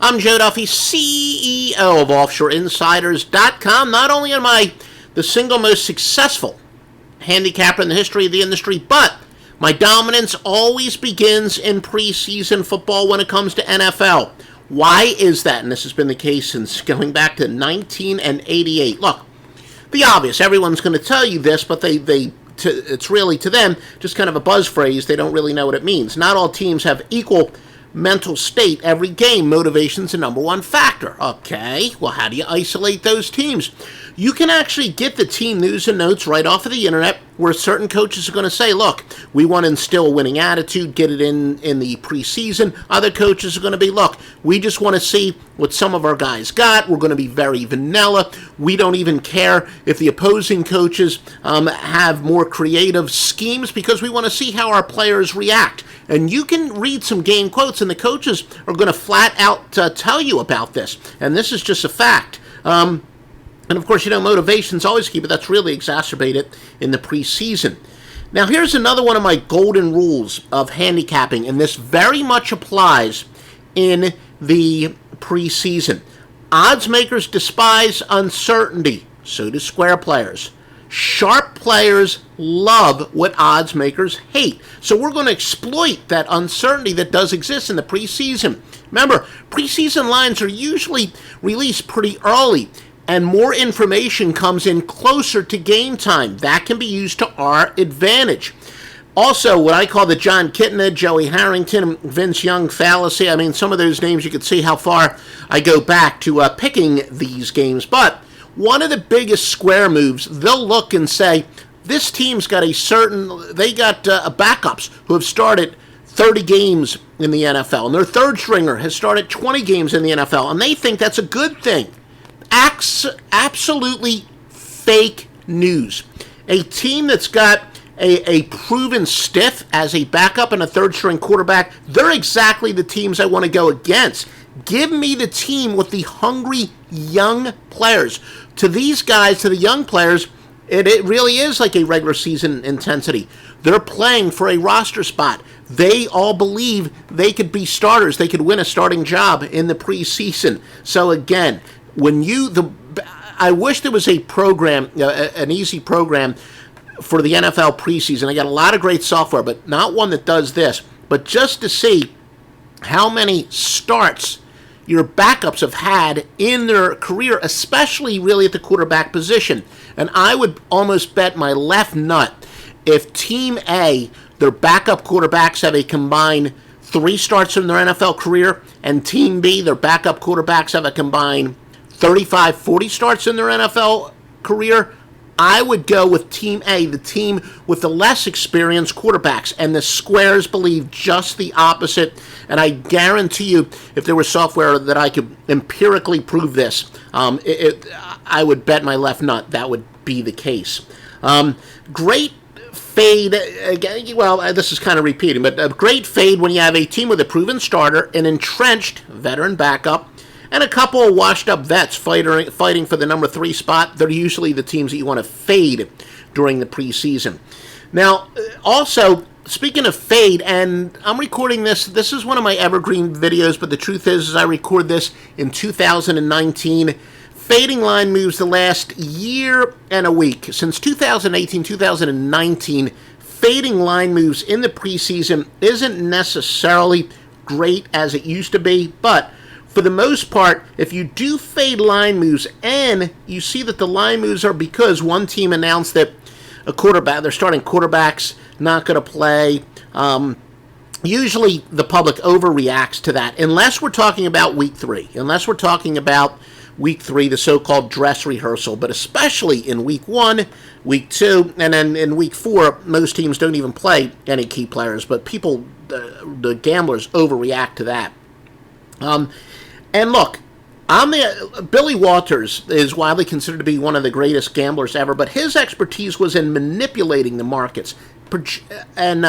I'm Joe Duffy, CEO of OffshoreInsiders.com. Not only am I the single most successful handicapper in the history of the industry, but my dominance always begins in preseason football when it comes to NFL. Why is that? And this has been the case since going back to 1988. Look, the obvious, everyone's going to tell you this, but it's really, to them, just kind of a buzz phrase. They don't really know what it means. Not all teams have equal mental state every game. Motivation's the number one factor. Okay, well, how do you isolate those teams? You can actually get the team news and notes right off of the internet, where certain coaches are going to say, look, we want to instill a winning attitude, get it in the preseason. Other coaches are going to be, look, we just want to see what some of our guys got. We're going to be very vanilla. We don't even care if the opposing coaches have more creative schemes, because we want to see how our players react. And you can read some game quotes, and the coaches are going to flat out tell you about this. And this is just a fact. And of course, motivation's always key, but that's really exacerbated in the preseason. Now, here's another one of my golden rules of handicapping, and this very much applies in the preseason. Odds makers despise uncertainty. So do square players. Sharp players love what odds makers hate. So we're going to exploit that uncertainty that does exist in the preseason. Remember, preseason lines are usually released pretty early, and more information comes in closer to game time. That can be used to our advantage. Also, what I call the John Kitna, Joey Harrington, Vince Young fallacy. I mean, some of those names, you can see how far I go back to picking these games. But one of the biggest square moves, they'll look and say, this team's got backups who have started 30 games in the NFL, and their third stringer has started 20 games in the NFL, and they think that's a good thing. Absolutely fake news. A team that's got a proven stiff as a backup and a third-string quarterback, they're exactly the teams I want to go against. Give me the team with the hungry young players. To these guys, to the young players, it really is like a regular season intensity. They're playing for a roster spot. They all believe they could be starters. They could win a starting job in the preseason. So again, I wish there was a program, an easy program for the NFL preseason. I got a lot of great software, but not one that does this. But just to see how many starts your backups have had in their career, especially really at the quarterback position. And I would almost bet my left nut if Team A, their backup quarterbacks have a combined 3 starts in their NFL career, and Team B, their backup quarterbacks have a combined 35, 40 starts in their NFL career, I would go with Team A, the team with the less experienced quarterbacks. And the squares believe just the opposite. And I guarantee you, if there was software that I could empirically prove this, I would bet my left nut that would be the case. Great fade, again, well, this is kind of repeating, but a great fade when you have a team with a proven starter, an entrenched veteran backup, and a couple of washed-up vets fighting for the number 3 spot. They're usually the teams that you want to fade during the preseason. Now, also, speaking of fade, and I'm recording this is one of my evergreen videos, but the truth is I record this in 2019. Fading line moves the last year and a week. Since 2018, 2019, fading line moves in the preseason isn't necessarily great as it used to be, but for the most part, if you do fade line moves and you see that the line moves are because one team announced that their starting quarterback's not going to play, usually the public overreacts to that, unless we're talking about week 3. Unless we're talking about week 3, the so-called dress rehearsal, but especially in week 1, week 2, and then in week 4, most teams don't even play any key players, but people, the gamblers, overreact to that. And look, Billy Walters is widely considered to be one of the greatest gamblers ever, but his expertise was in manipulating the markets and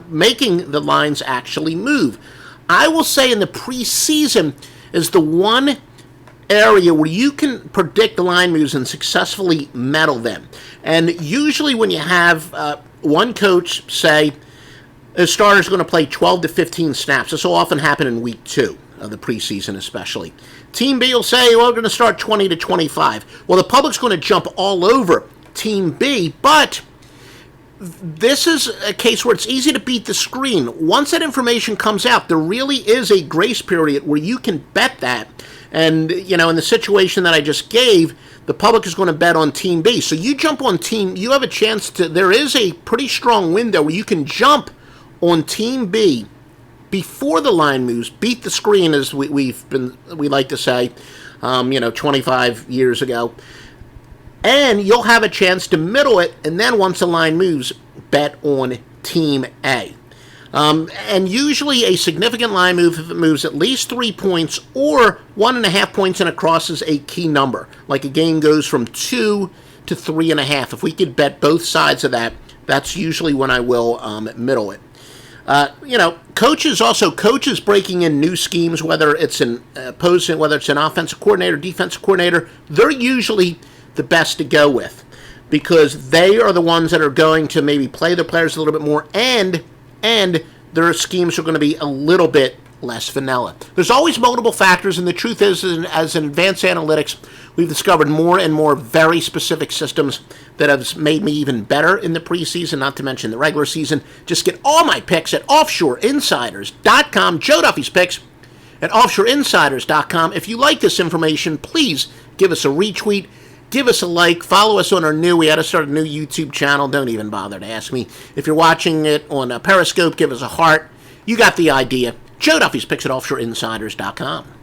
making the lines actually move. I will say in the preseason is the one area where you can predict the line moves and successfully meddle them. And usually when you have one coach say a starter's going to play 12 to 15 snaps, this will often happen in week 2. of the preseason especially. Team B will say, well, we're going to start 20 to 25. Well, the public's going to jump all over Team B, but this is a case where it's easy to beat the screen. Once that information comes out, there really is a grace period where you can bet that. And, in the situation that I just gave, the public is going to bet on Team B. So you jump on you have a chance there is a pretty strong window where you can jump on Team B before the line moves, beat the screen, as we like to say, 25 years ago. And you'll have a chance to middle it, and then once the line moves, bet on Team A. And usually a significant line move, if it moves at least 3 points or 1.5 points and it crosses a key number, like a game goes from 2 to 3.5. If we could bet both sides of that, that's usually when I will middle it. Coaches breaking in new schemes, whether it's an offensive coordinator, defensive coordinator, they're usually the best to go with because they are the ones that are going to maybe play their players a little bit more and their schemes are going to be a little bit less vanilla. There's always multiple factors, and the truth is, as in advanced analytics, we've discovered more and more very specific systems that have made me even better in the preseason, not to mention the regular season. Just get all my picks at offshoreinsiders.com. Joe Duffy's picks at offshoreinsiders.com. If you like this information, please give us a retweet. Give us a like. Follow us on we had to start a new YouTube channel. Don't even bother to ask me. If you're watching it on Periscope, give us a heart. You got the idea. Joe Duffy's picks at offshoreinsiders.com.